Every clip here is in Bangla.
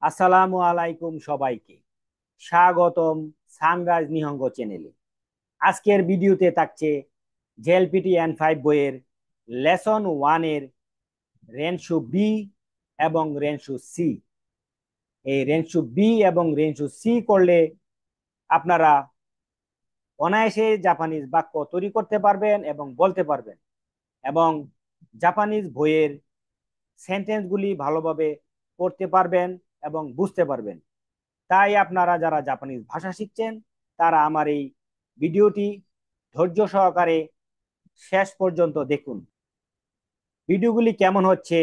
আসসালামু আলাইকুম সবাইকে স্বাগতম সানরাইজ নিহঙ্গ চ্যানেলে। আজকের ভিডিওতে থাকছে জেএলপিটি N5 বইয়ের লেসন 1 এর রেনশু বি এবং রেনশু সি। এই রেনশু বি এবং রেনশু সি করলে আপনারা অনায়াসে জাপানিজ বাক্য তৈরি করতে পারবেন এবং বলতে পারবেন, এবং জাপানিজ বইয়ের সেন্টেন্সগুলি ভালোভাবে পড়তে পারবেন এবং বুঝতে পারবেন। তাই আপনারা যারা জাপানিজ ভাষা শিখছেন তারা আমার এই ভিডিওটি ধৈর্য সহকারে শেষ পর্যন্ত দেখুন। ভিডিওগুলি কেমন হচ্ছে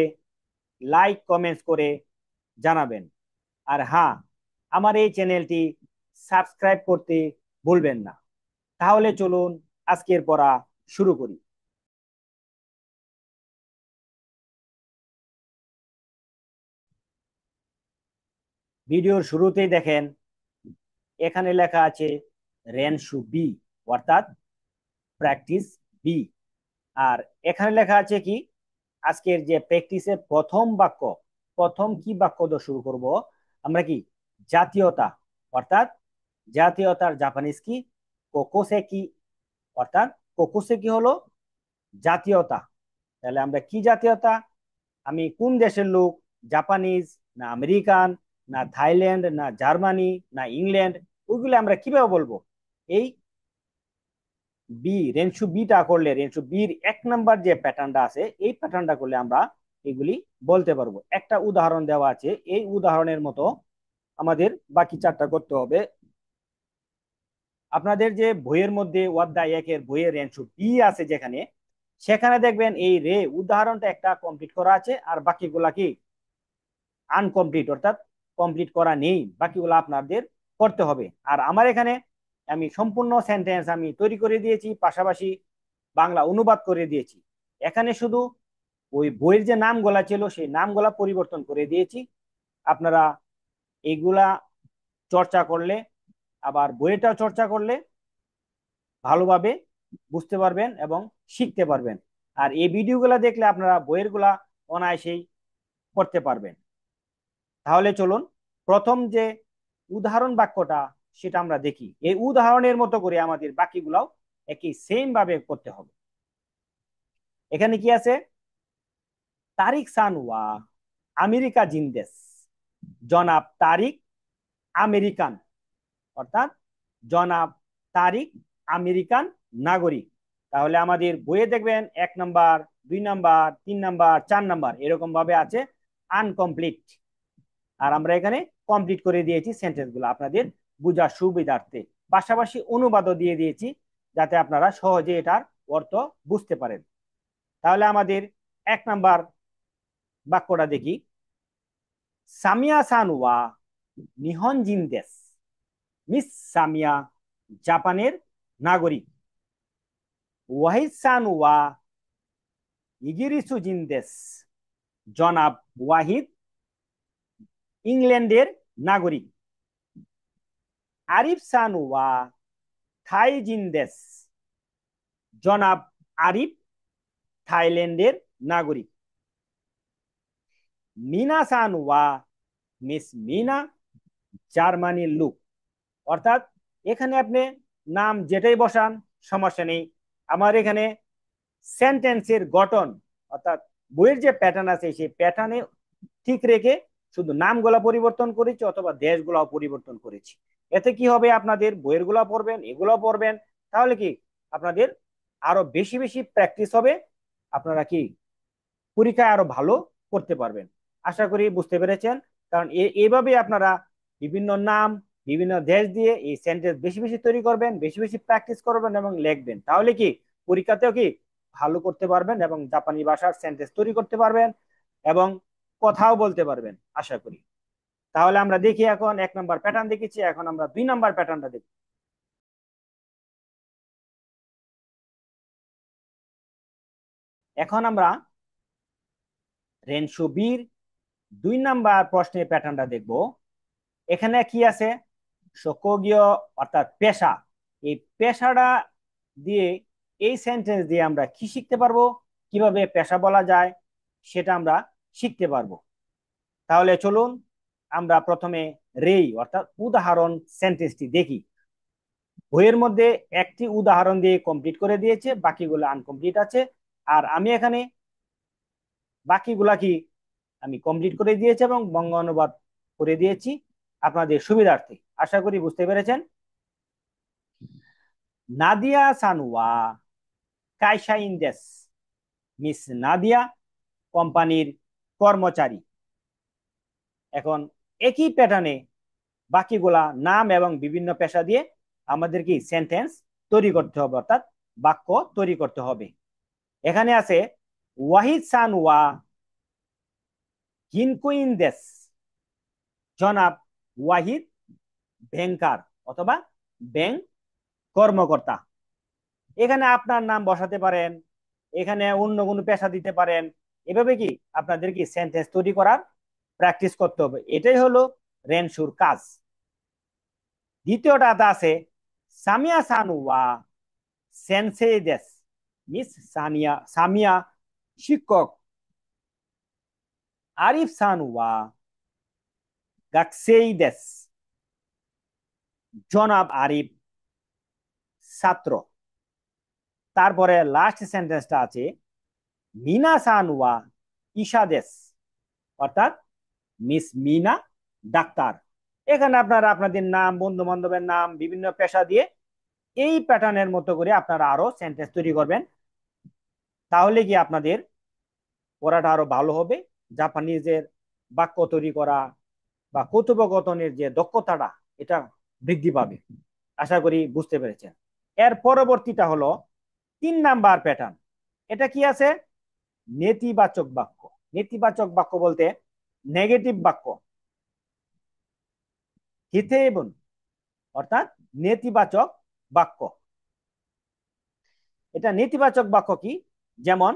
লাইক কমেন্টস করে জানাবেন। আর হ্যাঁ, আমার এই চ্যানেলটি সাবস্ক্রাইব করতে ভুলবেন না। তাহলে চলুন আজকের পড়া শুরু করি। ভিডিওর শুরুতেই দেখেন এখানে লেখা আছে রেনশু বি, অর্থাৎ প্র্যাকটিস বি। আর এখানে লেখা আছে কি, আজকের যে প্র্যাকটিসের প্রথম বাক্য, প্রথম কি বাক্য দিয়ে শুরু করব আমরা? কি জাতীয়তা, অর্থাৎ জাতীয়তার জাপানিজ কি কোকোসে কি, অর্থাৎ কোকোসে কি হলো জাতীয়তা। তাহলে আমরা কি জাতীয়তা, আমি কোন দেশের লোক, জাপানিজ না আমেরিকান না থাইল্যান্ড না জার্মানি না ইংল্যান্ড, ওইগুলো আমরা কিভাবে বলবো? এই বি রেনশু বিটা করলে, রেনশু বির 1 নাম্বার যে প্যাটার্নটা আছে এই প্যাটার্নটা করলে আমরা এগুলি বলতে পারবো। একটা উদাহরণ দেওয়া আছে, এই উদাহরণের মতো আমাদের বাকি 4টা করতে হবে। আপনাদের যে বইয়ের মধ্যে অধ্যায় 1-এর বইয়ের রেনশু বি আছে যেখানে, সেখানে দেখবেন এই রে উদাহরণটা একটা কমপ্লিট করা আছে, আর বাকিগুলা কি আনকমপ্লিট, অর্থাৎ কমপ্লিট করা নেই, বাকিগুলো আপনাদের করতে হবে। আর আমার এখানে আমি সম্পূর্ণ সেন্টেন্স আমি তৈরি করে দিয়েছি, পাশাপাশি বাংলা অনুবাদ করে দিয়েছি। এখানে শুধু ওই বইয়ের যে নামগুলা ছিল সেই নামগুলা পরিবর্তন করে দিয়েছি। আপনারা এইগুলা চর্চা করলে, আবার বইটাও চর্চা করলে ভালোভাবে বুঝতে পারবেন এবং শিখতে পারবেন। আর এই ভিডিওগুলা দেখলে আপনারা বইয়ের গুলা অনায়াসেই করতে পারবেন। তাহলে চলুন প্রথম যে উদাহরণ বাক্যটা সেটা আমরা দেখি। এই উদাহরণের মতো করে আমাদের বাকিগুলাও একই সেম ভাবে করতে হবে। এখানে কি আছে? তারিক সান ওয়া আমেরিকা জিন্দেস, জনাব তারিক আমেরিকান, অর্থাৎ জনাব তারিক আমেরিকান নাগরিক। তাহলে আমাদের বইয়ে দেখবেন 1 নাম্বার, 2 নাম্বার, 3 নাম্বার, 4 নাম্বার এরকম ভাবে আছে আনকমপ্লিট। আর আমরা এখানে কমপ্লিট করে দিয়েছি সেন্টেন্স গুলো আপনাদের বোঝার সুবিধার্থে। পাশাপাশি অনুবাদও দিয়ে দিয়েছি যাতে আপনারা সহজে এটার অর্থ বুঝতে পারেন। তাহলে আমাদের 1 নাম্বার বাক্যটা দেখি। সামিয়া সান ওয়া নিহনজিন দেশ, মিস সামিয়া জাপানের নাগরিক। ওয়াহিদ সান ওয়া ইগিরিসু জিন্দেস, জনাব ওয়াহিদ ইংল্যান্ডের নাগরিক। আরিফ সান ওয়া থাই জিন্দেস, জনাব আরিফ থাইল্যান্ডের নাগরিক। মিনা সান ওয়া মিস মিনা জার্মানির লোক, অর্থাৎ এখানে আপনি নাম যেটাই বসান সমস্যা নেই। আমার এখানে সেন্টেন্সের গঠন, অর্থাৎ বইয়ের যে প্যাটার্ন আছে সেই প্যাটার্নে ঠিক রেখে শুধু নামগুলা পরিবর্তন করেছি অথবা দেশগুলাও পরিবর্তন করেছি। এতে কি হবে, আপনাদের বইয়ের গুলা পড়বেন, এগুলো পড়বেন, তাহলে কি আপনাদের আরো বেশি বেশি প্র্যাকটিস হবে, আপনারা কি পরীক্ষায় আরো ভালো করতে পারবেন। আশা করি বুঝতে পেরেছেন। কারণ এইভাবে আপনারা বিভিন্ন নাম, বিভিন্ন দেশ দিয়ে এই সেন্টেন্স বেশি বেশি তৈরি করবেন, বেশি বেশি প্র্যাকটিস করবেন এবং লিখবেন, তাহলে কি পরীক্ষাতেও কি ভালো করতে পারবেন এবং জাপানি ভাষার সেন্টেন্স তৈরি করতে পারবেন এবং কথাও বলতে পারবেন আশা করি। তাহলে আমরা দেখি, এখন 1 নাম্বার প্যাটার্ন দেখেছি, এখন আমরা 2 নাম্বার প্যাটার্নটা দেখি। এখন আমরা রেনশো বির 2 নাম্বার প্রশ্নের প্যাটার্নটা দেখব। এখানে কি আছে? শোকগীয়, অর্থাৎ পেশা। এই পেশাটা দিয়ে, এই সেন্টেন্স দিয়ে আমরা কি শিখতে পারবো, কিভাবে পেশা বলা যায় সেটা আমরা শিখতে পারবো। তাহলে চলুন আমরা প্রথমে রেই অর্থাৎ উদাহরণ সেন্টেন্সটি দেখি। বইয়ের মধ্যে একটি উদাহরণ দিয়ে কমপ্লিট করে দিয়েছে, বাকিগুলো আনকমপ্লিট আছে। আর আমি এখানে বাকিগুলা কি আমি কমপ্লিট করে দিয়েছি এবং বঙ্গ অনুবাদ করে দিয়েছি আপনাদের সুবিধার্থে। আশা করি বুঝতে পেরেছেন। নাদিয়া সানুয়া কাইসা ইন্দেস। মিস নাদিয়া কোম্পানির কর্মচারী। এখন একই প্যাটার্নে বাকিগুলা নাম এবং বিভিন্ন পেশা দিয়ে আমাদের কি সেন্টেন্স তৈরি করতে হবে, অর্থাৎ বাক্য তৈরি করতে হবে। এখানে আছে ওয়াহিদ সানুয়া কিনকুইন্দেস। জনাব ওয়াহিদ ব্যাংকার অথবা ব্যাংক কর্মকর্তা। এখানে আপনার নাম বসাতে পারেন, এখানে অন্য কোনো পেশা দিতে পারেন। এভাবে কি আপনাদের কি সেন্টেন্স তৈরি করার প্র্যাকটিস করতে হবে। এটাই হলো রেনশুর কাজ। দ্বিতীয়টাতে আছে সামিয়া সানুয়া সেন্সেই দেশ। মিস সামিয়া শিক্ষক। আরিফ সানুয়া গাকসেই দেশ। জনাব আরিফ ছাত্র। তারপরে লাস্ট সেন্টেন্সটা আছে মিনা সানুয়া ইশাদেশ, অর্থাৎ মিস মিনা ডাক্তার। এখানে আপনারা আপনাদের নাম, বন্ধু বান্ধবের নাম, বিভিন্ন পেশা দিয়ে এই প্যাটার্নের মতো করে আপনারা আরো সেন্টেন্স তৈরি করবেন। তাহলে কি আপনাদের পড়াটা আরো ভালো হবে। জাপানিজের বাক্য তৈরি করা বা কথোপকথনের যে দক্ষতাটা, এটা বৃদ্ধি পাবে। আশা করি বুঝতে পেরেছেন। এর পরবর্তীটা হলো 3 নাম্বার প্যাটার্ন। এটা কি আছে? নেতিবাচক বাক্য। নেতিবাচক বাক্য বলতে নেগেটিভ বাক্য, হিতেবন, অর্থাৎ নেতিবাচক বাক্য। এটা নেতিবাচক বাক্য কি? যেমন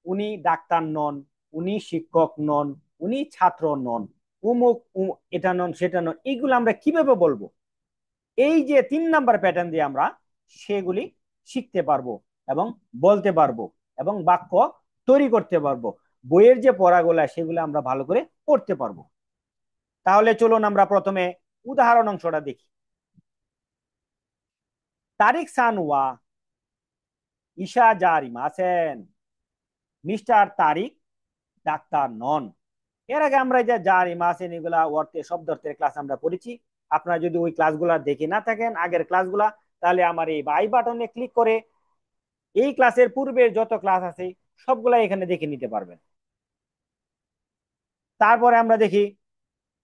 উনি ডাক্তার নন, উনি শিক্ষক নন, উনি ছাত্র নন, উমুক এটা নন সেটা নন। এইগুলো আমরা কিভাবে বলবো? এই যে 3 নাম্বার প্যাটার্ন দিয়ে আমরা সেগুলি শিখতে পারবো এবং বলতে পারবো এবং বাক্য তৈরি করতে পারবো। বইয়ের যে পড়াগুলা সেগুলো আমরা ভালো করে পড়তে পারবো। তাহলে চলুন আমরা প্রথমে উদাহরণ অংশটা দেখি। তারিক সানওয়া ঈশা জারিম আছেন। মিস্টার তারিক ডাক্তার নন। এর আগে আমরা যে জারিম আছেন এগুলা অর্থে শব্দ অর্থের ক্লাস আমরা পড়েছি। আপনারা যদি ওই ক্লাসগুলা দেখে না থাকেন আগের ক্লাসগুলা, তাহলে আমার এই আই বাটনে ক্লিক করে এই ক্লাসের পূর্বের যত ক্লাস আছে সবগুলা এখানে দেখে নিতে পারবেন। তারপরে আমরা দেখি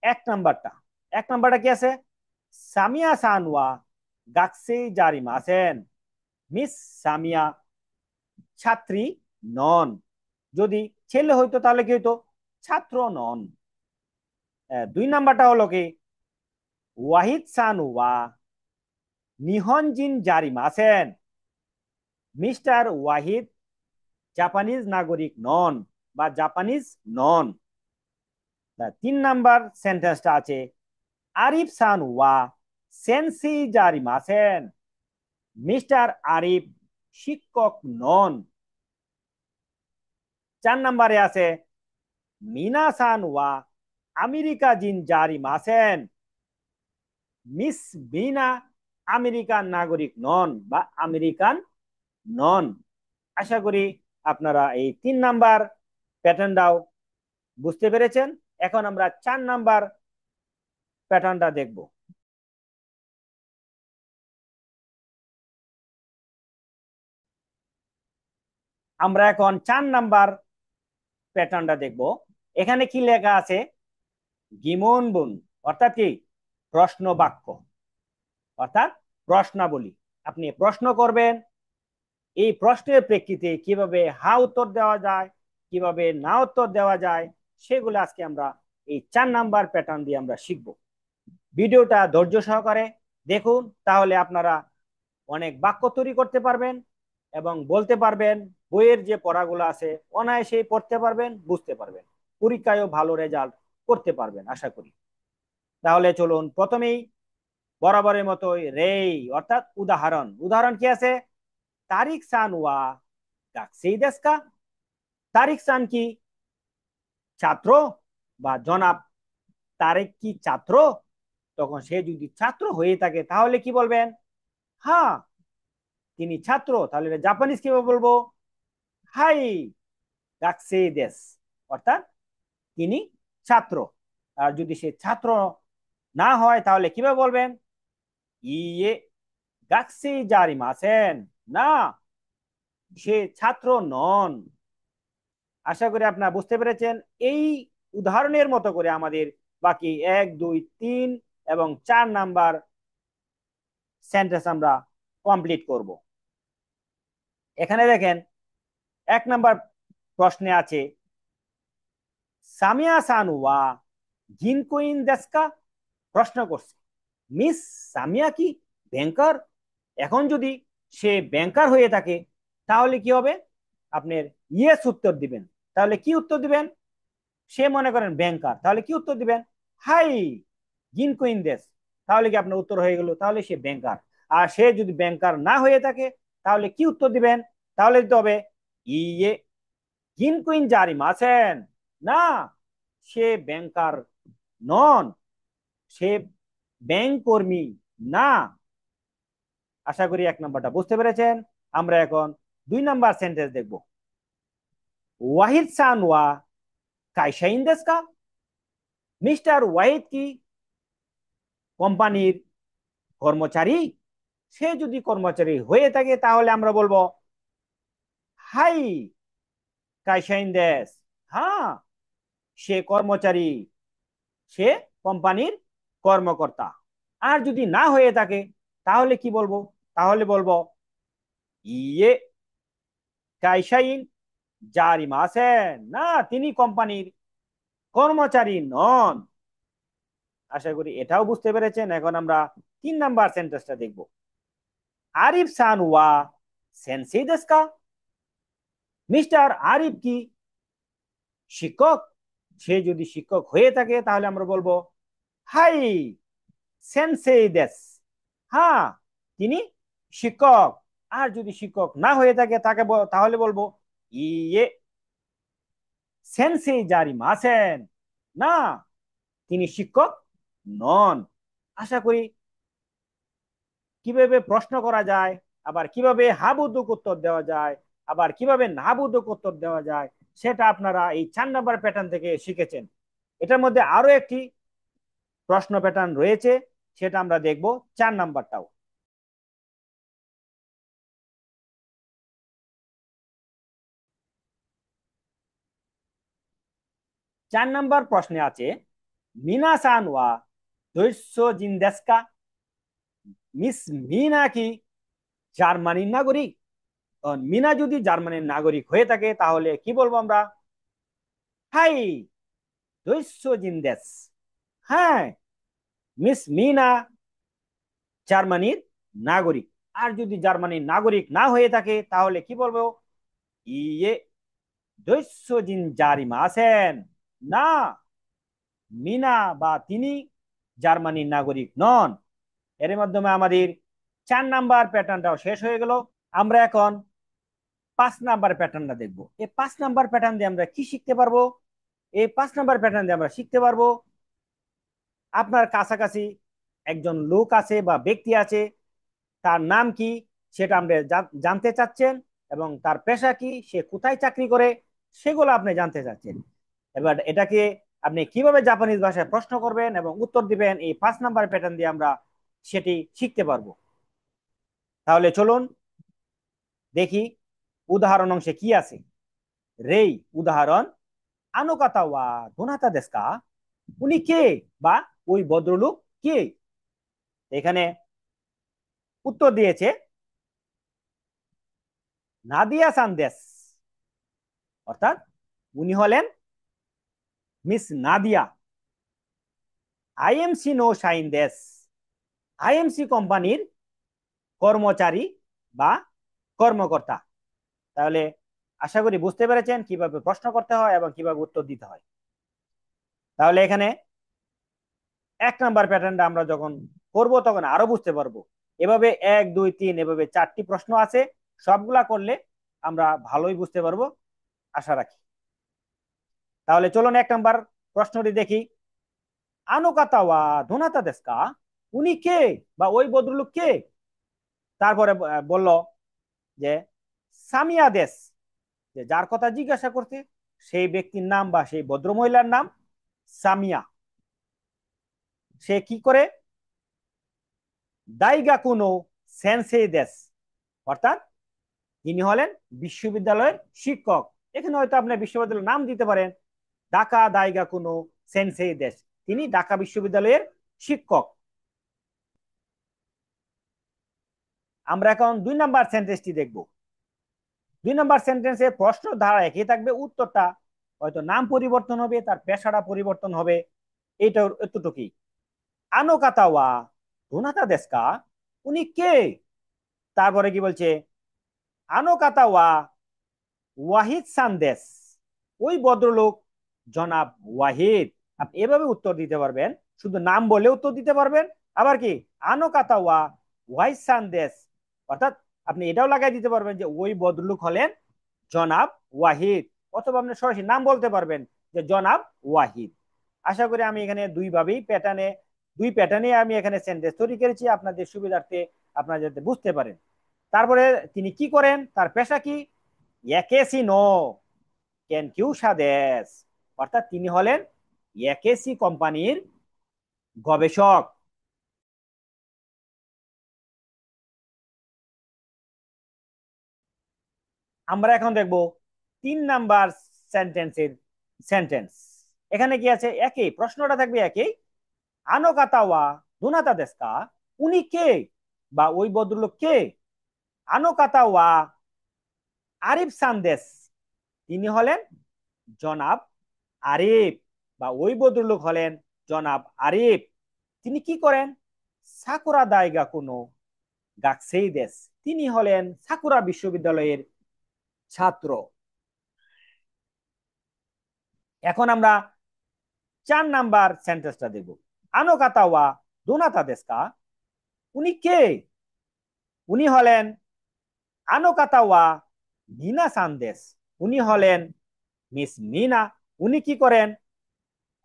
1 নাম্বারটা। 1 নাম্বারটা কি আছে? সামিয়া সানওয়া গাকসে জারিম আছেন। মিস সামিয়া ছাত্রী নন। যদি ছেলে হইতো তাহলে কি হইতো? ছাত্র নন। 2 নাম্বারটা হলো কি ওয়াহিদ সানুয়া নিহনজিন জারিম আছেন। মিস্টার ওয়াহিদ জাপানিজ নাগরিক নন বা জাপানিজ নন। 3 নাম্বার সেন্টেন্সটা আছে আরিফ সানুয়া সেন্সি জারিম আছেন। মিস্টার আরিফ শিক্ষক নন। 4 নাম্বারে আছে মিনা সানুয়া আমেরিকা জিন জারিম আছেন। মিস মিনা আমেরিকান নাগরিক নন বা আমেরিকান নন। আশা করি আপনারা এই 3 নাম্বার প্যাটার্নটাও বুঝতে পেরেছেন। এখন আমরা 4 নাম্বার প্যাটার্নটা দেখব। আমরা এখন 4 নাম্বার প্যাটার্নটা দেখব। এখানে কি লেখা আছে? গিমন বুন, অর্থাৎ কি প্রশ্ন বাক্য, অর্থাৎ প্রশ্নাবলী। আপনি প্রশ্ন করবেন, এই প্রশ্নের প্রেক্ষিতে কিভাবে হা উত্তর দেওয়া যায়, কিভাবে না উত্তর দেওয়া যায়, সেগুলো আজকে আমরা এই 4 নাম্বার প্যাটার্ন দিয়ে আমরা শিখব। ভিডিওটা ধৈর্য সহকারে দেখুন, তাহলে আপনারা অনেক বাক্য তৈরি করতে পারবেন এবং বলতে পারবেন। বইয়ের যে পড়াগুলো আছে অনায়াসেই পড়তে পারবেন, বুঝতে পারবেন, পরীক্ষায়ও ভালো রেজাল্ট করতে পারবেন আশা করি। তাহলে চলুন প্রথমেই বরাবরের মতোই রেই অর্থাৎ উদাহরণ। উদাহরণ কি আছে? তারিক সান ওয়া গাকসেই দেশকা। তারিক সান কি ছাত্র বা জনাব তারেক কি ছাত্র? তখন সে যদি ছাত্র হয়ে থাকে তাহলে কি বলবেন? হ্যাঁ, তিনি ছাত্র। তাহলে জাপানিজ কিভাবে বলবো? হাই গাকসেই দেস, অর্থাৎ তিনি ছাত্র। আর যদি সে ছাত্র না হয় তাহলে কিভাবে বলবেন? ইয়ে গাকসেই জারিমাসেন, না, সে ছাত্র নন। আশা করি আপনারা বুঝতে পেরেছেন। এই উদাহরণের মতো করে আমাদের বাকি 1, 2, 3 এবং 4 নাম্বার সেন্টেন্স আমরা কমপ্লিট করব। এখানে দেখেন 1 নাম্বার প্রশ্নে আছে সামিয়া সান ওয়া গিনকোইন দেশকা। প্রশ্ন করছে মিস সামিয়া কি ব্যাংকার? এখন যদি সে ব্যাংকার হয়ে থাকে তাহলে কি হবে? আপনার ইয়েস উত্তর দিবেন। তাহলে কি উত্তর দিবেন? সে মনে করেন ব্যাংকার, তাহলে কি উত্তর দিবেন? হাই গিনকোইন দেশ। তাহলে কি আপনার উত্তর হয়ে গেল? তাহলে সে ব্যাংকার। আর সে যদি ব্যাংকার না হয়ে থাকে তাহলে কি উত্তর দিবেন? তাহলে দিতে হবে ইয়ে গিনকোইন জারি মাসেন, না, সে ব্যাংকার নন, সে ব্যাংক কর্মী না। আশা করি 1 নাম্বারটা বুঝতে পেরেছেন। আমরা এখন 2 নাম্বার সেন্টেন্স দেখব। ওয়াহিদ সান ওয়া কাইশাইন দেশ কা। মিস্টার ওয়াহিদ কি কোম্পানির কর্মচারী? সে যদি কর্মচারী হয়ে থাকে তাহলে আমরা বলবো হাই কাইশাইন দেশ, হ্যাঁ, সে কর্মচারী, সে কোম্পানির কর্মকর্তা। আর যদি না হয়ে থাকে তাহলে কি বলবো? তাহলে বলবো ইয়ে কাইশাইন জারি মাসেন, না, তিনি কোম্পানির কর্মচারী নন। আশা করি এটাও বুঝতে পেরেছেন। এখন আমরা 3 নাম্বার সেন্টেন্সটা দেখব। আরিফ সান ওয়া সেন্সেই দেশ কা। মিস্টার আরিফ কি শিক্ষক? সে যদি শিক্ষক হয়ে থাকে তাহলে আমরা বলবো হাই সেন্সেই দেশ, হ্যাঁ, তিনি শিক্ষক। আর যদি শিক্ষক না হয়ে থাকে তাহলে বলবো ইয়ে সেন্সেই জারি মাসেন, না, তিনি শিক্ষক নন। আশা করি কিভাবে প্রশ্ন করা যায়, আবার কিভাবে হাবুডুক উত্তর দেওয়া যায়, আবার কিভাবে নাবুডুক উত্তর দেওয়া যায়, সেটা আপনারা এই 4 নাম্বার প্যাটার্ন থেকে শিখেছেন। এটার মধ্যে আরো একটি প্রশ্ন প্যাটার্ন রয়েছে, সেটা আমরা দেখব 4 নাম্বারটাও। 4 নাম্বার প্রশ্নে আছে মিনা সান ওয়া দৈস্য জিন্দেস্কা। মিস মিনা কি জার্মানির নাগরিক? মিনা যদি জার্মানির নাগরিক হয়ে থাকে তাহলে কি বলবো আমরা? হাই দৈস্য জিন্দেস, হ্যাঁ, মিস মিনা জার্মানির নাগরিক। আর যদি জার্মানির নাগরিক না হয়ে থাকে তাহলে কি বলবো? ইয়ে দৈস্য জিন জারিমা আছেন, না, মিনা বা তিনি জার্মানির নাগরিক নন। এর মাধ্যমে আমাদের 4 নাম্বার প্যাটার্নটাও শেষ হয়ে গেল। আমরা এখন 5 নাম্বার প্যাটার্নটা দেখবো। এই 5 নাম্বার প্যাটার্ন দিয়ে আমরা কি শিখতে পারবো? এই 5 নাম্বার প্যাটার্ন দিয়ে আমরা শিখতে পারবো আপনার কাছাকাছি একজন লোক আছে বা ব্যক্তি আছে, তার নাম কি সেটা আপনি জানতে চাচ্ছেন, এবং তার পেশা কি, সে কোথায় চাকরি করে, সেগুলো আপনি জানতে চাচ্ছেন। এবার এটাকে আপনি কিভাবে জাপানিজ ভাষায় প্রশ্ন করবেন এবং উত্তর দিবেন, এই 5 নাম্বার প্যাটার্ন দিয়ে আমরা সেটি শিখতে পারবো। তাহলে চলুন দেখি উদাহরণ অংশে কি আছে। রেই উদাহরণ আনুকাতা ওয়া দোনাতা দেস্কা। উনি কে বা ওই ভদ্রলোক কে? এখানে উত্তর দিয়েছে নাদিয়া সান্দেশ, অর্থাৎ উনি হলেন মিস নাদিয়া। আইএমসি নো শাইন দেশ, আইএমসি কোম্পানির কর্মচারী বা কর্মকর্তা। তাহলে আশা করি বুঝতে পেরেছেন কিভাবে প্রশ্ন করতে হয় এবং কিভাবে উত্তর দিতে হয়। তাহলে এখানে 1 নাম্বার প্যাটার্নটা আমরা যখন করব তখন আরো বুঝতে পারবো। এভাবে 1, 2, 3 এভাবে 4টি প্রশ্ন আছে, সবগুলা করলে আমরা ভালোই বুঝতে পারবো, আশা রাখি। তাহলে চলুন 1 নাম্বার প্রশ্নটি দেখি। আনোকাতা ওয়া দোনাতা দেস্কা, উনি কে বা ওই ভদ্রলোক কে? তারপরে বলল যে সামিয়া দেশ, যে যার কথা জিজ্ঞাসা করতে সেই ব্যক্তির নাম বা সেই ভদ্র মহিলার নাম সামিয়া। সে কি করে? দাইগাকুনো সেন্সেই দেশ, অর্থাৎ তিনি হলেন বিশ্ববিদ্যালয়ের শিক্ষক। এখানে হয়তো আপনি বিশ্ববিদ্যালয়ের নাম দিতে পারেন ঢাকা দাইগাকুনো সেন্সেই দেশ, তিনি ঢাকা বিশ্ববিদ্যালয়ের শিক্ষক। আমরা এখন 2 নম্বর সেন্টেন্সটি দেখব। 2 নম্বর সেন্টেন্সে প্রশ্ন ধারা একই থাকবে, উত্তরটা হয়তো নাম পরিবর্তন হবে, তার পেশাটা পরিবর্তন হবে, এইটা এতটুকুই। আনো কাতা ওয়া দোনাতা দেশকা, উনি কে? তারপরে কি বলছে? আনো কাতা ওয়া ওয়াহিদ সান্দেশ, ওই ভদ্রলোক জনাব ওয়াহিদ। আপনি এভাবে উত্তর দিতে পারবেন, শুধু নাম বলে উত্তর দিতে পারবেন। আবার কি আনো কাতা ওয়া ওয়াহিদ সান্দেশ, অর্থাৎ আপনি এটাও লাগাই দিতে পারবেন যে ওই ভদ্রলোক হলেন জনাব ওয়াহিদ, অথবা আপনি সরাসরি নাম বলতে পারবেন যে জনাব ওয়াহিদ। আশা করি আমি এখানে দুই প্যাটার্নে আমি এখানে সেন্টেন্স তৈরি করেছি আপনাদের সুবিধার্থে, আপনারা যাতে বুঝতে পারেন। তারপরে তিনি কি করেন, তার পেশা কি? একেসি নো কেনকিউসা দেশ, অর্থাৎ তিনি হলেন একেসি কোম্পানির গবেষক। আমরা এখন দেখব 3 নাম্বার সেন্টেন্সের সেন্টেন্স। এখানে কি আছে? একই প্রশ্নটা থাকবে একই। আনো কাতাওয়া দুনাতা দেশকা, উনি কে বা ওই ভদ্রলোক কে? আনো কাতাওয়া আরিফ সান্দেশ, তিনি হলেন জনাব আরিফ, বা ওই ভদ্রলোক হলেন জনাব আরিফ। তিনি কি করেন? সাকুরা দায়গা কোনো গাকসেই দেশ, তিনি হলেন সাকুরা বিশ্ববিদ্যালয়ের ছাত্র। এখন আমরা 4 নাম্বার সেন্টেন্সটা দেখব। আনো কাতাওয়া দোনাতা দেশকা, উনি কে? উনি হলেন আনো কাতাওয়া মিনা সান্দেশ, উনি হলেন মিস মিনা। উনি কি করেন?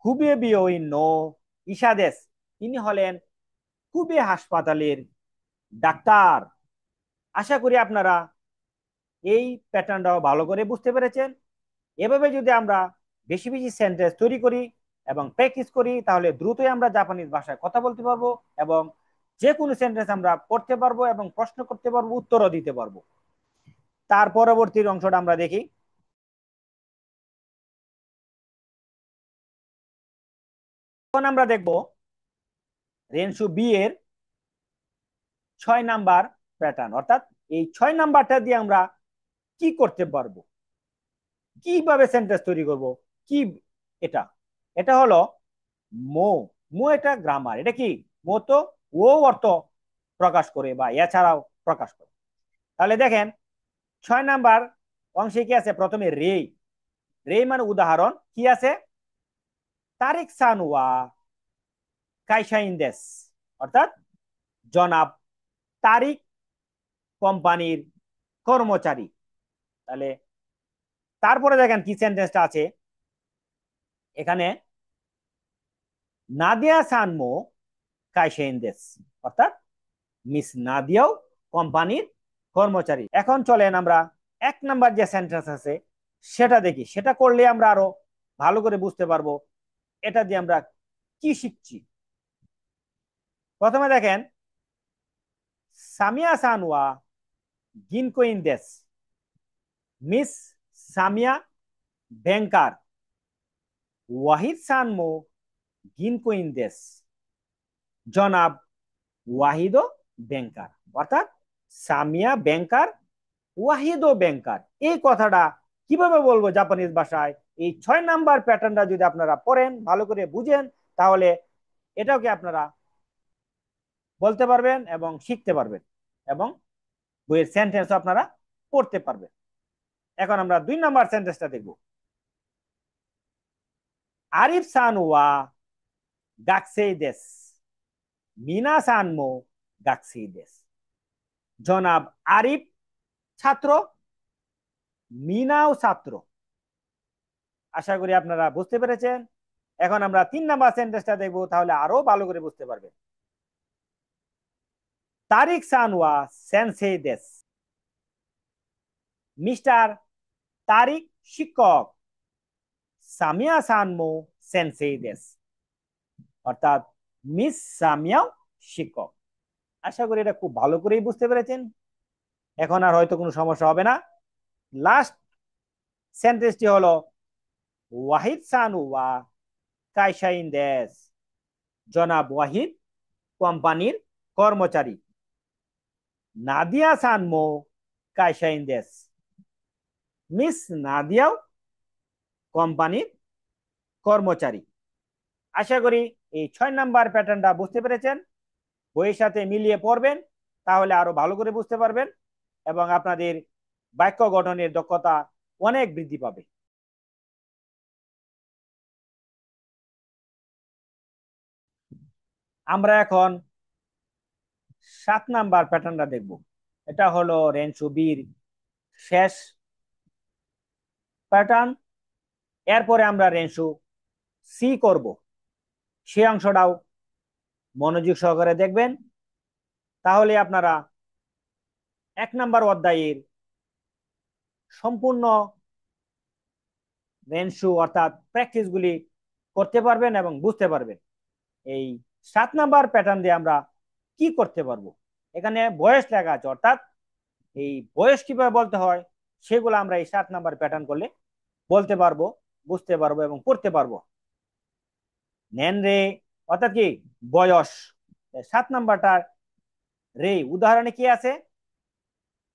খুবে বিওই নো ইসাদেশ, তিনি হলেন খুবে হাসপাতালের ডাক্তার। আশা করি আপনারা এই প্যাটার্নটাও ভালো করে বুঝতে পেরেছেন। এভাবে যদি আমরা বেশি বেশি সেন্টেন্স তৈরি করি এবং প্র্যাকটিস করি, তাহলে দ্রুতই আমরা জাপানিজ ভাষায় কথা বলতে পারবো এবং যে কোনো সেন্টেন্স আমরা পড়তে পারবো এবং প্রশ্ন করতে পারবো, উত্তরও দিতে পারবো। তার পরবর্তী অংশটা আমরা দেখি। এখন আমরা দেখব রেনসু বি এর 6 নাম্বার প্যাটার্ন, অর্থাৎ এই 6 নাম্বারটা দিয়ে আমরা কি করতে পারবো, কিভাবে সেন্টেন্স তৈরি করব। কি এটা? এটা হলো মো। মো এটা গ্রামার, এটা কি? মো তো ও অর্থ প্রকাশ করে বা এছাড়াও প্রকাশ করে। তাহলে দেখেন 6 নাম্বার অংশে কি আছে? প্রথমে রে। রে মানে উদাহরণ, কি আছে? তারিক সানুয়া কাইসাইন দেশ, অর্থাৎ জনাব তারিক কোম্পানির কর্মচারী। তাহলে তারপরে দেখেন কি সেন্টেন্সটা আছে এখানে, নাদিয়া সানমো কাইসাইন দেশ, অর্থাৎ মিস নাদিয়াও কোম্পানির কর্মচারী। এখন চলেন আমরা 1 নাম্বার যে সেন্টেন্স আছে সেটা দেখি, সেটা করলে আমরা আরো ভালো করে বুঝতে পারবো এটা দিয়ে আমরা কি শিখছি। প্রথমে দেখেন সামিয়া সানওয়া গিনকোইন দেশ, মিস সামিয়া ব্যাংকার, ওয়াহিদ সানমো গিনকোইন দেশ, জনাব ওয়াহিদও ব্যাংকার, অর্থাৎ সামিয়া ব্যাংকার, ওয়াহিদও ব্যাংকার। এই কথাটা কিভাবে বলবো জাপানিজ ভাষায়? এই 6 নাম্বার প্যাটার্নটা যদি আপনারা পড়েন, ভালো করে বুঝেন, তাহলে এটাও কি আপনারা বলতে পারবেন এবং শিখতে পারবেন এবং বইয়ের সেন্টেন্স আপনারা পড়তে পারবেন। এখন আমরা 2 নাম্বার সেন্টেন্সটা দেখব। আরিফ সান ওয়া গাকসেই দেশ, মিনা সান মো গাকসেই দেশ, জনাব আরিফ ছাত্র, মিনাও ছাত্র। আশা করি আপনারা বুঝতে পেরেছেন এখন আমরা 3 নাম্বার সেন্টেন্সটা দেখবো, তাহলে আরো ভালো করে বুঝতে পারবে। তারিক সান ওয়া সেন্সেই দেস। মিস্টার তারিক শিক্ষক, সামিয়া সান মো সেন্সেই দেস। অর্থাৎ মিস সামিয়াও শিক্ষক। আশা করি এটা খুব ভালো করেই বুঝতে পেরেছেন। এখন আর হয়তো কোনো সমস্যা হবে না। লাস্ট সেন্টেন্সটি হলো ওয়াহিদ সান ওয়া কাইসাইন দেস। জনাব ওয়াহিদ কোম্পানির কর্মচারী। নাদিয়া সান মো কাইসাইন দেস। মিস নাদিয়াও কোম্পানির কর্মচারী। আশা করি এই 6 নাম্বার প্যাটার্নটা বুঝতে পেরেছেন। বইয়ের সাথে মিলিয়ে পড়বেন, তাহলে আরো ভালো করে বুঝতে পারবেন এবং আপনাদের বাক্য গঠনের দক্ষতা অনেক বৃদ্ধি পাবে। আমরা এখন 7 নাম্বার প্যাটার্নটা দেখব। এটা হলো রেঞ্চু বির শেষ প্যাটার্ন। এরপরে আমরা রেঞ্চু সি করব। সে অংশটাও মনোযোগ সহকারে দেখবেন, তাহলে আপনারা 1 নাম্বার অধ্যায়ের সম্পূর্ণ রেঞ্চু অর্থাৎ প্র্যাকটিস গুলি করতে পারবেন এবং বুঝতে পারবেন। এই 7 নাম্বার প্যাটার্ন দিয়ে আমরা কি করতে পারবো, এখানে বয়স লেখা আছে, অর্থাৎ এই বয়স কিভাবে বলতে হয় সেগুলো আমরা এই 7 নাম্বার প্যাটার্ন করলে বলতে পারবো, বুঝতে পারবো এবং পড়তে পারবো। নেন রে অর্থাৎ কি বয়স। 7 নাম্বারটার রে উদাহরণে কি আছে?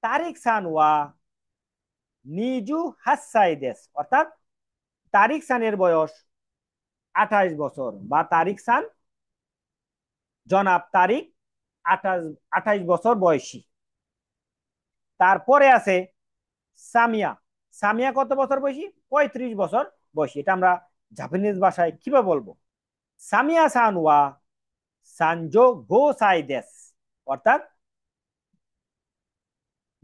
তারিক সান ওয়া নিজু হাসাই দেশ। অর্থাৎ তারিক সানের বয়স 28 বছর, বা তারিক সান জনাব তারিক 28 বছর বয়সী। তারপরে আছে সামিয়া। সামিয়া কত বছর বয়সী? 35 বছর বয়সী। এটা আমরা জাপানিজ ভাষায় কিভাবে বলবো? সামিয়া সান ওয়া সানজো গো সাই দেশ। অর্থাৎ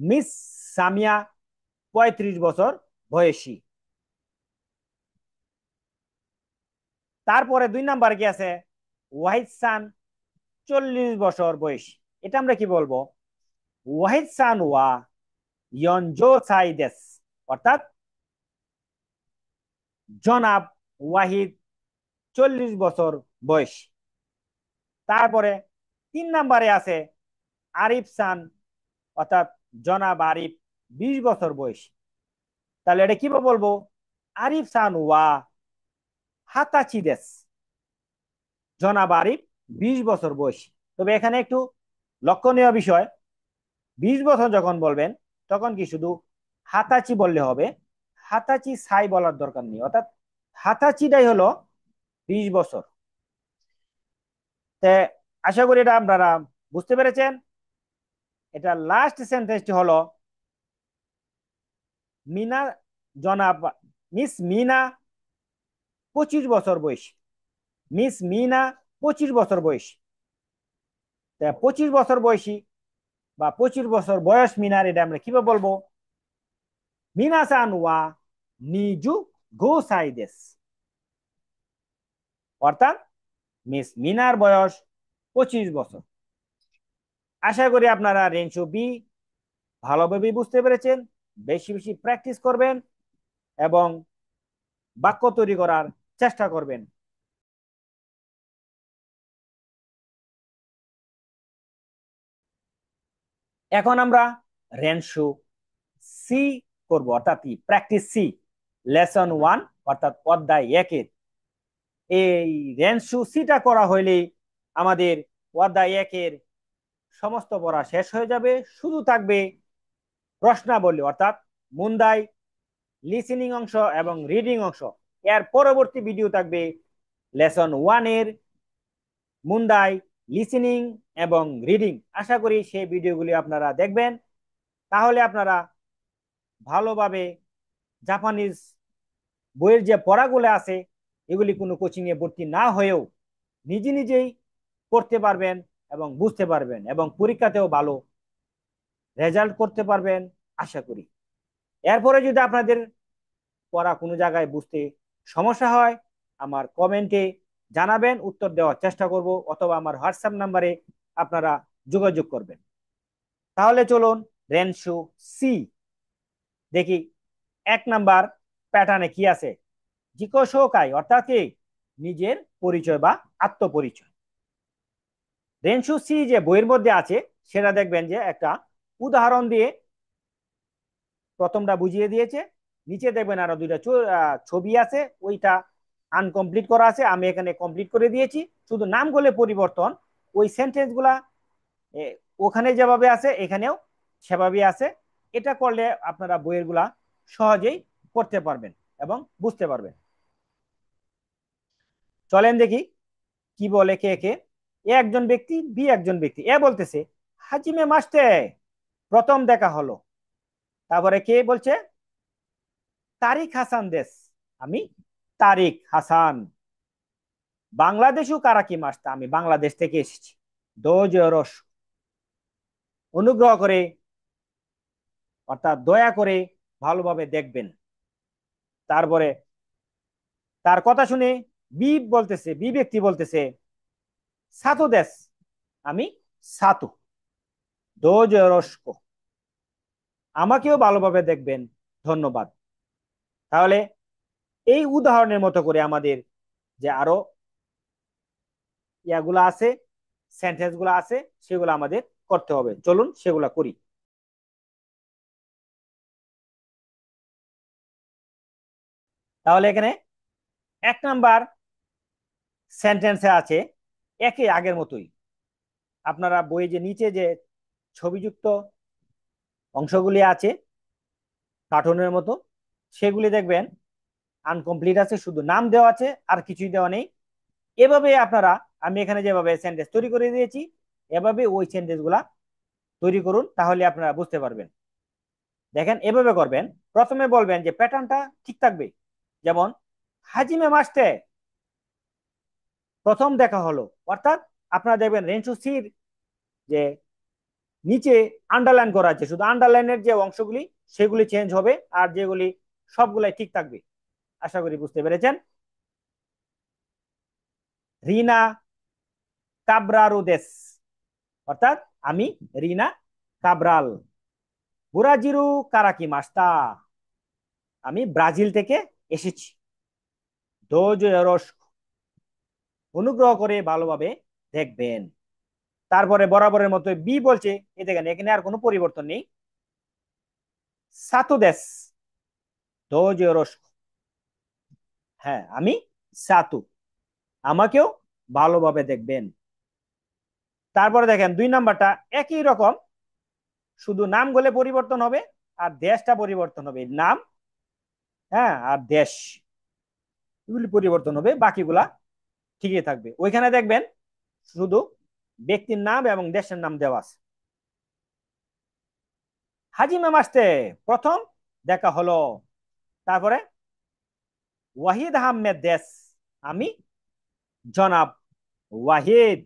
মিস সামিয়া 35 বছর বয়সী। তারপরে 2 নাম্বার কি আছে? ওয়াহিদ সান 40 বছর বয়সী। এটা আমরা কি বলবো? ওয়াহিদ সান ওয়া ইয়নজো সাই দেশ। অর্থাৎ জনাব ওয়াহিদ 40 বছর বয়সী। তারপরে 3 নাম্বারে আছে আরিফ সান, অর্থাৎ জনাব আরিফ 20 বছর বয়সী। তাহলে এটা কি বলবো? আরিফ সান ওয়া হাতাচি দেশ। জনাব আরিফ 20 বছর বয়সী। তবে এখানে একটু লক্ষণীয় বিষয়, 20 বছর যখন বলবেন তখন কি শুধু হাতাচি বললে হবে? হাতাচি সাই বলার দরকার নেই। অর্থাৎ হাতাচিটাই হলো 20 বছর। আশা করি এটা আপনারা বুঝতে পেরেছেন। এটা লাস্ট সেন্টেন্সটি হলো মিনা জনাব মিস মিনা 25 বছর বয়সী। মিস মিনা 25 বছর বয়সী। 25 বছর বয়সী বা 25 বছর বয়স মিনার, এটা আমরা কিভাবে বলবো? মিনা সান ওয়া নিজু গো সাই দেশ। অর্থাৎ মিস মিনার বয়স 25 বছর। আশা করি আপনারা রেঞ্চো বি ভালোভাবে বুঝতে পেরেছেন। বেশি বেশি প্র্যাকটিস করবেন এবং বাক্য তৈরি করার চেষ্টা করবেন। এখন আমরা রেঞ্চো সি করব, অর্থাৎ প্র্যাকটিস সি লেসন 1 অর্থাৎ অধ্যায় 1-এর। এই রেঞ্চো সিটা করা হইলেই আমাদের অধ্যায় 1-এর সমস্ত পড়া শেষ হয়ে যাবে। শুধু থাকবে প্রশ্নাবলী, অর্থাৎ মুন্দাই, লিসেনিং অংশ এবং রিডিং অংশ। এর পরবর্তী ভিডিও থাকবে লেসন 1-এর মুন্দাই, লিসেনিং এবং রিডিং। আশা করি সেই ভিডিওগুলি আপনারা দেখবেন, তাহলে আপনারা ভালোভাবে জাপানিজ বইয়ের যে পড়াগুলো আছে এগুলি কোনো কোচিং এ ভর্তি না হয়েও নিজে নিজেই পড়তে পারবেন এবং বুঝতে পারবেন এবং পরীক্ষাতেও ভালো রেজাল্ট করতে পারবেন আশা করি। এরপরে যদি আপনাদের পড়া কোনো জায়গায় বুঝতে সমস্যা হয়, আমার কমেন্টে জানাবেন, উত্তর দেওয়ার চেষ্টা করব, অথবা আমার হোয়াটসঅ্যাপ নাম্বারে আপনারা যোগাযোগ করবেন। তাহলে চলুন রেনশু সি দেখি 1 নাম্বার প্যাটার্নে কি আছে। জিকোশোকাই অর্থাৎ কি নিজের পরিচয় বা আত্মপরিচয়। রেনশু সি যে বইয়ের মধ্যে আছে সেটা দেখবেন যে একটা উদাহরণ দিয়ে প্রথমটা বুঝিয়ে দিয়েছে। নিচে দেখবেন আরো দুইটা ছবি আছে, ওইটা আনকমপ্লিট করা আছে, আমি এখানে কমপ্লিট করে দিয়েছি। শুধু নামগুলো পরিবর্তন, ওই সেন্টেন্স গুলা ওখানে যেভাবে আছে এখানেও সেভাবে আছে। এটা করলে আপনারা বইয়ের গুলা সহজেই করতে পারবেন এবং বুঝতে পারবেন। চলেন দেখি কি বলে কে কে। এ একজন ব্যক্তি, বি একজন ব্যক্তি। এ বলতেছে হাজিমে মাস্তে, প্রথম দেখা হলো। তারপরে কে বলছে তারিক হাসান দেশ, আমি তারিক হাসান। বাংলাদেশও কারাকি মাস্তা, আমি বাংলাদেশ থেকে এসেছি। দোজরস, অনুগ্রহ করে অর্থাৎ দয়া করে ভালোভাবে দেখবেন। তারপরে তার কথা শুনে বি বলতেছে, বি ব্যক্তি বলতেছে সাতু দেশ, আমি সাতু। দোজরস্ক, আমাকেও ভালোভাবে দেখবেন, ধন্যবাদ। তাহলে এই উদাহরণের মতো করে আমাদের যে আরো ইয়াগুলো আছে, সেন্টেন্স গুলো আছে, সেগুলো আমাদের করতে হবে। চলুন সেগুলা করি। তাহলে এখানে 1 নাম্বার সেন্টেন্সে আছে একই আগের মতোই। আপনারা বইয়ে যে নিচে যে ছবিযুক্ত অংশগুলি আছে কার্টুনের মতো, সেগুলি দেখবেন আনকমপ্লিট আছে, শুধু নাম দেওয়া আছে, আর কিছুই দেওয়া নেই। এভাবে আপনারা, আমি এখানে যেভাবে সেন্টেন্স তৈরি করে দিয়েছি, এভাবে ওই সেন্টেন্স গুলা তৈরি করুন, তাহলে আপনারা বুঝতে পারবেন। দেখেন এভাবে করবেন। প্রথমে বলবেন যে প্যাটার্নটা ঠিক থাকবে, যেমন হাজিমে মাস্তে, প্রথম দেখা হলো। অর্থাৎ আপনারা দেখবেন রেঞ্চু সির যে নিচে আন্ডারলাইন করা আছে, শুধু আন্ডারলাইনের যে অংশগুলি সেগুলি চেঞ্জ হবে, আর যেগুলি সবগুলাই ঠিক থাকবে। আশা করি বুঝতে পেরেছেন। রিনা কাব্রারুদেস, অর্থাৎ আমি রিনা কাব্রাল। বুরাজিরু কারাকি মাস্তা, আমি ব্রাজিল থেকে এসেছি। দোজরস, অনুগ্রহ করে ভালোভাবে দেখবেন। তারপরে বরাবরের মতো বি বলছে, এ দেখেন এখানে আর কোনো পরিবর্তন নেই। সাতু দেশ, দোজরস, হ্যাঁ আমি সাতু, আমাকেও ভালোভাবে দেখবেন। তারপরে দেখেন 2 নাম্বারটা একই রকম, শুধু নাম গলে পরিবর্তন হবে আর দেশটা পরিবর্তন হবে। নাম, হ্যাঁ, আর দেশ এগুলি পরিবর্তন হবে, বাকিগুলা ঠিকই থাকবে। ওইখানে দেখবেন শুধু ব্যক্তির নাম এবং দেশের নাম দেওয়া আছে। হাজিমে মাস্তে, প্রথম দেখা হলো। তারপরে ওয়াহিদ আহমেদ দেশ, আমি জনাব ওয়াহিদ,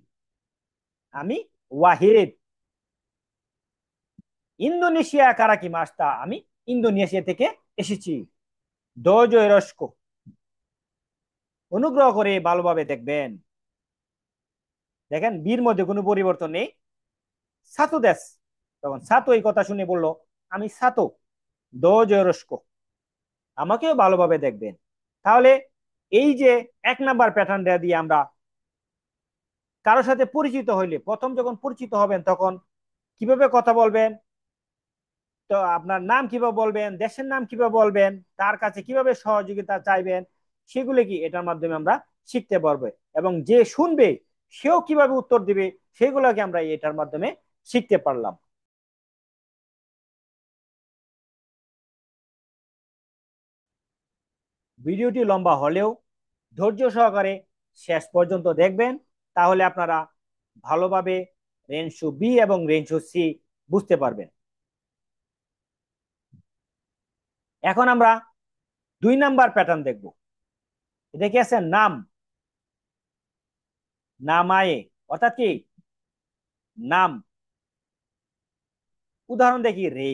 আমি ওয়াহিদ। ইন্দোনেশিয়া কারাকি মাস্তা, আমি ইন্দোনেশিয়া থেকে এসেছি। দোজরস্কো, অনুগ্রহ করে ভালোভাবে দেখবেন। দেখেন বীর মধ্যে কোনো পরিবর্তন নেই। সাতো দেশ, তখন সাতো এই কথা শুনে বলল আমি সাতো। দোজরস্কো, আমাকেও ভালোভাবে দেখবেন। তাহলে এই যে 1 নাম্বার প্যাটার্নটা দিয়ে আমরা কারোর সাথে পরিচিত হইলে, প্রথম যখন পরিচিত হবেন তখন কিভাবে কথা বলবেন, তো আপনার নাম কিভাবে বলবেন, দেশের নাম কিভাবে বলবেন, তার কাছে কিভাবে সহযোগিতা চাইবেন, সেগুলো কি এটার মাধ্যমে আমরা শিখতে পারবো। এবং যে শুনবে সেও কিভাবে উত্তর দিবে, সেগুলোকে আমরা এটার মাধ্যমে শিখতে পারলাম। ভিডিওটি লম্বা হলেও ধৈর্য সহকারে শেষ পর্যন্ত দেখবেন, তাহলে আপনারা ভালোভাবে রেঞ্জু বি এবং রেঞ্জু সি বুঝতে পারবেন। এখন আমরা 2 নাম্বার প্যাটার্ন দেখব। এটা কি আছে নাম, নামায়ে, অর্থাৎ কি নাম। উদাহরণ দেখি রে,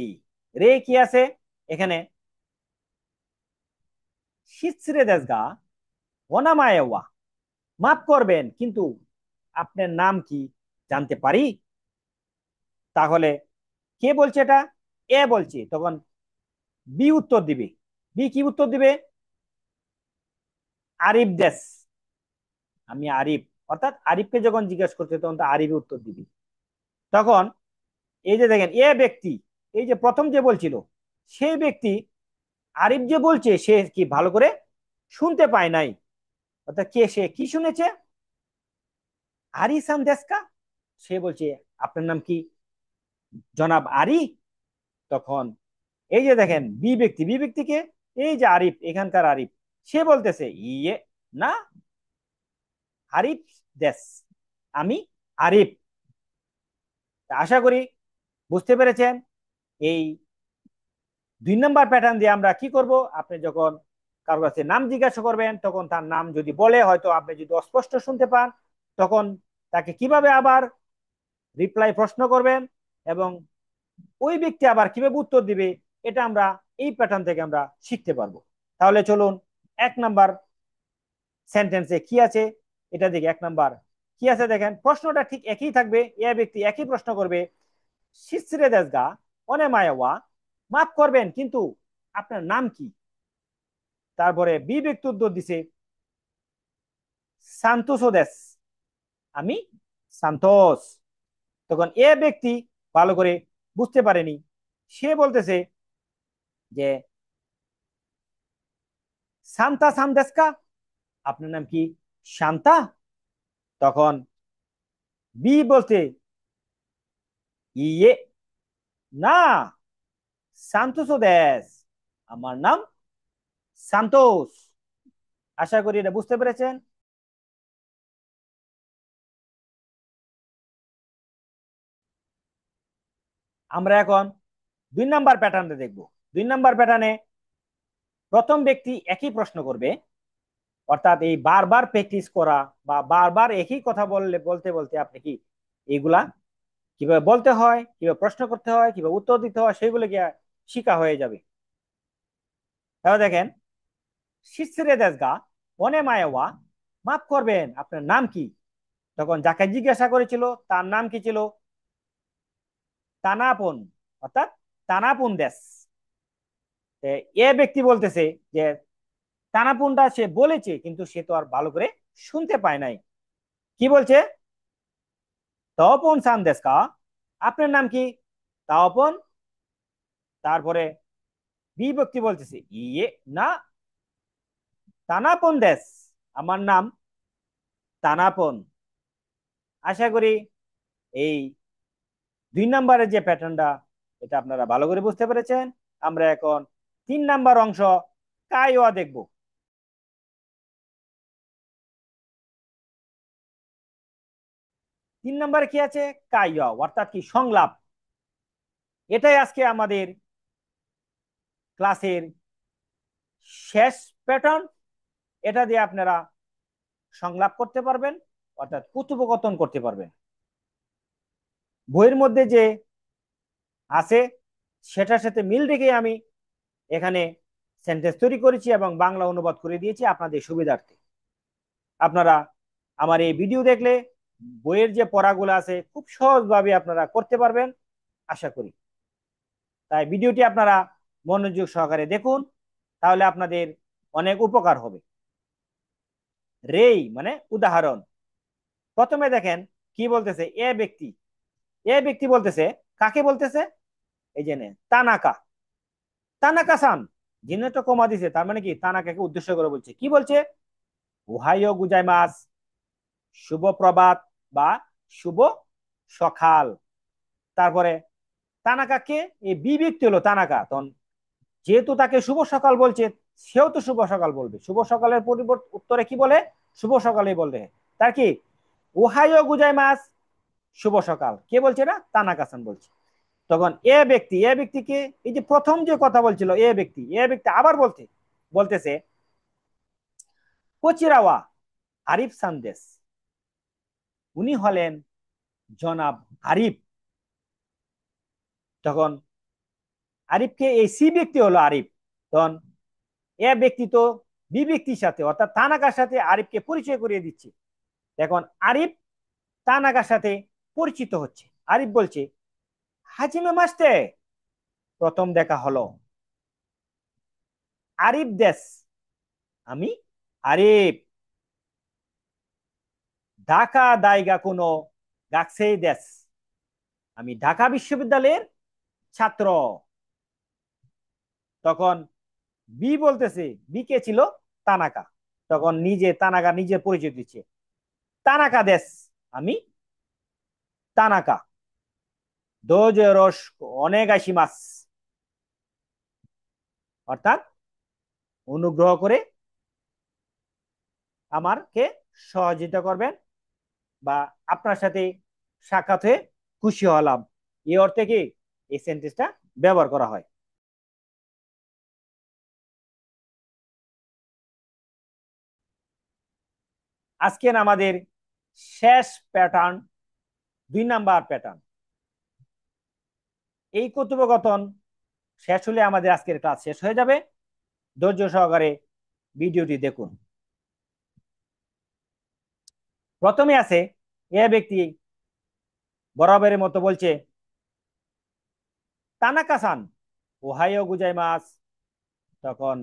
রে কি আছে এখানে, শিৎসিরে দেশগা, ওনামায়েওয়া, মাফ করবেন কিন্তু আপনার নাম কি জানতে পারি? তাহলে কে বলছে এটা? এ বলছে। তখন বি উত্তর দিবে। বি কি উত্তর দিবে? আরিফ দেশ, আমি আরিফ। অর্থাৎ আরিফকে যখন জিজ্ঞেস করছে তখন তো আরিফ উত্তর দিবি। তখন এই যে দেখেন এ ব্যক্তি, এই যে প্রথম যে বলছিল সেই ব্যক্তি আরিফ যে বলছে সে কি ভালো করে শুনতে পায় নাই। অর্থাৎ কে, সে কি শুনেছে? আরিসান দেশকা, সে বলছে আপনার নাম কি জনাব আরি? তখন এই যে দেখেন বি ব্যক্তি, বি ব্যক্তিকে এই যে আরিফ, এখানকার আরিফ, সে বলতেছে ইয়ে না, আরিফ দেশ, আমি আরিফ। আশা করি বুঝতে পেরেছেন। এই 2 নম্বর প্যাটার্ন দিয়ে আমরা কি করব, আপনি যখন কারোর কাছে নাম জিজ্ঞাসা করবেন তখন তার নাম যদি বলে, হয়তো আপনি যদি অস্পষ্ট শুনতে পান, তখন তাকে কিভাবে আবার রিপ্লাই প্রশ্ন করবেন এবং ওই ব্যক্তি আবার কিভাবে উত্তর দিবে, এটা আমরা এই প্যাটার্ন থেকে আমরা শিখতে পারবো। তাহলে চলুন 1 নাম্বার সেন্টেন্সে কি আছে এটা দেখি। 1 নাম্বার কি আছে দেখেন, প্রশ্নটা ঠিক একই থাকবে, এ ব্যক্তি একই প্রশ্ন করবে, শিশিরে দেশগা অনে মায়াওয়া, মাফ করবেন কিন্তু আপনার নাম কি? তারপরে বি ব্যক্তি উত্তর দিছে সান্তোসো দেশ, আমি সান্তোস। তখন এ ব্যক্তি ভালো করে বুঝতে পারেনি, সে বলতেছে যে শান্তা সামদেস্কা, আপনার নাম কি শান্তা? তখন বি বলতে ইয়ে না, সান্তোস দেশ, আমার নাম সান্তোস। আশা করি এটা বুঝতে পেরেছেন। আমরা এখন 2 নাম্বার প্যাটার্নে দেখব। 2 নাম্বার প্যাটার্নে প্রথম ব্যক্তি একই প্রশ্ন করবে, অর্থাৎ এই বারবার প্র্যাকটিস করা বা বারবার একই কথা বললে বলতে বলতে আপনি কি এগুলা কিভাবে বলতে হয়, কিভাবে প্রশ্ন করতে হয়, কিভাবে উত্তর দিতে হয়, সেগুলো কি শিখা হয়ে যাবে। তাহলে দেখেন, শিশিরে দেশগা অনে মায়াওয়া, মাফ করবেন আপনার নাম কি? তখন যাকে জিজ্ঞাসা করেছিল তার নাম কি ছিল? তানাপন, অর্থাৎ তানাপুন দেশ। এ ব্যক্তি বলতেছে যে তানাপুনটা সে বলেছে কিন্তু সে তো আর ভালো করে শুনতে পায় নাই। কি বলছে? তাওপন সান দেশ কা, আপনার নাম কি তাওপন? তারপরে বি ব্যক্তি বলতেছে ইয়ে না, তানাপন দেশ, আমার নাম তানাপন। আশা করি এই 2 নম্বরের যে প্যাটার্নটা এটা আপনারা ভালো করে বুঝতে পেরেছেন। আমরা এখন 3 নাম্বার অংশ কাইওয়া দেখব। 3 নম্বরে কি আছে? কাইওয়া, অর্থাৎ কি সংলাপ। এটাই আজকে আমাদের ক্লাসের শেষ প্যাটার্ন। এটা দিয়ে আপনারা সংলাপ করতে পারবেন, অর্থাৎ কথোপকথন করতে পারবেন। বইয়ের মধ্যে যে আছে সেটার সাথে মিল রেখে আমি এখানে সেন্টেন্স তৈরি করেছি এবং বাংলা অনুবাদ করে দিয়েছি আপনাদের সুবিধার্থে। আপনারা আমার এই ভিডিও দেখলে বইয়ের যে পড়াগুলো আছে খুব সহজভাবে আপনারা করতে পারবেন আশা করি। তাই ভিডিওটি আপনারা মনোযোগ সহকারে দেখুন, তাহলে আপনাদের অনেক উপকার হবে। রেই মানে উদাহরণ। প্রথমে দেখেন কি বলতেছে, এ ব্যক্তি, এ ব্যক্তি বলতেছে, কাকে বলতেছে? এই যে তানাকা, তানাকা সান, যিনি একটা কমা দিছে তার মানে কি তানাকাকে উদ্দেশ্য করে বলছে। কি বলছে? ওহাইও গুজাইমাস, শুভ প্রভাত বা শুভ সকাল। তারপরে তানাকাকে, এই বি ব্যক্তি হলো তানাকা, তখন যেহেতু তাকে শুভ সকাল বলছে সেও তো শুভ সকাল বলবে। শুভ সকালের পরিবর্তে উত্তরে কি বলে? শুভ সকালে বলবে। তার কি ওহাইও গুজাইমাস, শুভ সকাল, কে বলছে? না তানাকা সান বলছে। তখন এ ব্যক্তি, এ ব্যক্তিকে এই যে প্রথম যে কথা বলছিল এ ব্যক্তি, এ ব্যক্তি আবার বলতেছে কোচিরাওয়া আরিফ সান্দেশ, উনি হলেন জনাব আরিফ। তখন আরিফকে, এই সি ব্যক্তি হলো আরিফ। তখন এ ব্যক্তি তো বি ব্যক্তির সাথে অর্থাৎ তানাকার সাথে আরিফকে পরিচয় করিয়ে দিচ্ছে। এখন আরিফ তানাকার সাথে পরিচিত হচ্ছে। আরিফ বলছে, হাজিমে মাস্তে। প্রথম দেখা হলো। আরিফ দেশ, আমি আরিফ। ঢাকা দায়গা কোনো গাকসেই দেশ, আমি ঢাকা বিশ্ববিদ্যালয়ের ছাত্র। তখন বি বলতেছে, বি কে ছিল? তানাকা। তখন তানাকা নিজের পরিচয় দিচ্ছে, তানাকা দেশ, আমি তানাকা। দোজে রস অনেক আইসি মাস, অর্থাৎ অনুগ্রহ করে আমাকে সহযোগিতা করবেন, বা আপনার সাথে সাক্ষাৎ হয়ে খুশি হলাম, এই অর্থে কি এই সেন্টেন্সটা ব্যবহার করা হয়। আজকের আমাদের শেষ প্যাটার্ন, 2 নাম্বার প্যাটার্ন। এই কথোপকথন শেষ হলে আমাদের আজকের ক্লাস শেষ হয়ে যাবে। ধৈর্য সহকারে ভিডিওটি দেখুন। প্রথমে আছে, এ ব্যক্তি বরাবরের মতো বলছে, তানাকা সান ওহাইও গুজাইমাস। তখন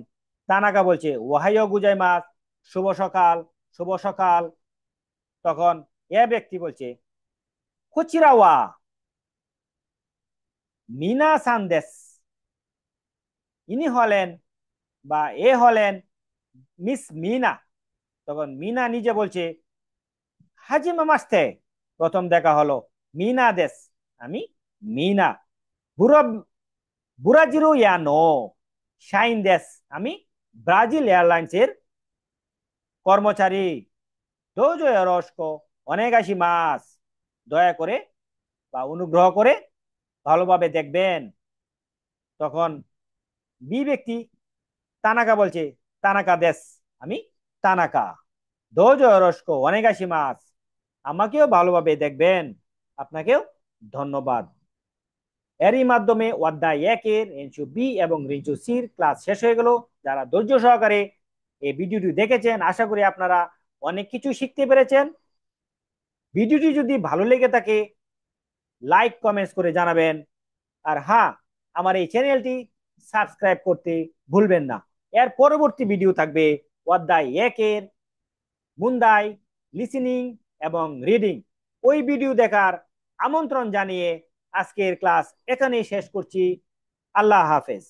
তানাকা বলছে, ওহাইও গুজাইমাস, শুভ সকাল, শুভ সকাল। তখন এ ব্যক্তি বলছে, কোচিরাওয়া মিনা সান দেশ, ইনি হলেন বা এ হলেন মিস মিনা। তখন মিনা নিজে বলছে, হাজিমা মাস্তে। প্রথম দেখা হলো। মিনা দেশ, আমি মিনা। বুড়া বুরাজিরো ইয়ানো শাইন দেশ, আমি ব্রাজিল এয়ারলাইন্সের কর্মচারী। দোজো রস্কো অনেক আসি মাস, দয়া করে বা অনুগ্রহ করে ভালোভাবে দেখবেন। তখন বি ব্যক্তি তানাকা বলছে, তানাকা দেশ, আমি তানাকা। দোজো রস্কো অনেক আসি মাস, আমাকেও ভালোভাবে দেখবেন, আপনাকেও ধন্যবাদ। এরই মাধ্যমে অধ্যায় 1-এর রেঞ্চু বি এবং রেঞ্চু সির ক্লাস শেষ হয়ে গেল। যারা ধৈর্য সহকারে এই ভিডিওটি দেখেছেন, আশা করি আপনারা অনেক কিছু শিখতে পেরেছেন। ভিডিওটি যদি ভালো লেগে থাকে, লাইক কমেন্টস করে জানাবেন। আর হ্যাঁ, আমার এই চ্যানেলটি সাবস্ক্রাইব করতে ভুলবেন না। এর পরবর্তী ভিডিও থাকবে অধ্যায় 1-এর মুন্দাই, লিসেনিং এবং রিডিং। ওই ভিডিও দেখার আমন্ত্রণ জানিয়ে আজকের ক্লাস এখানেই শেষ করছি। আল্লাহ হাফেজ।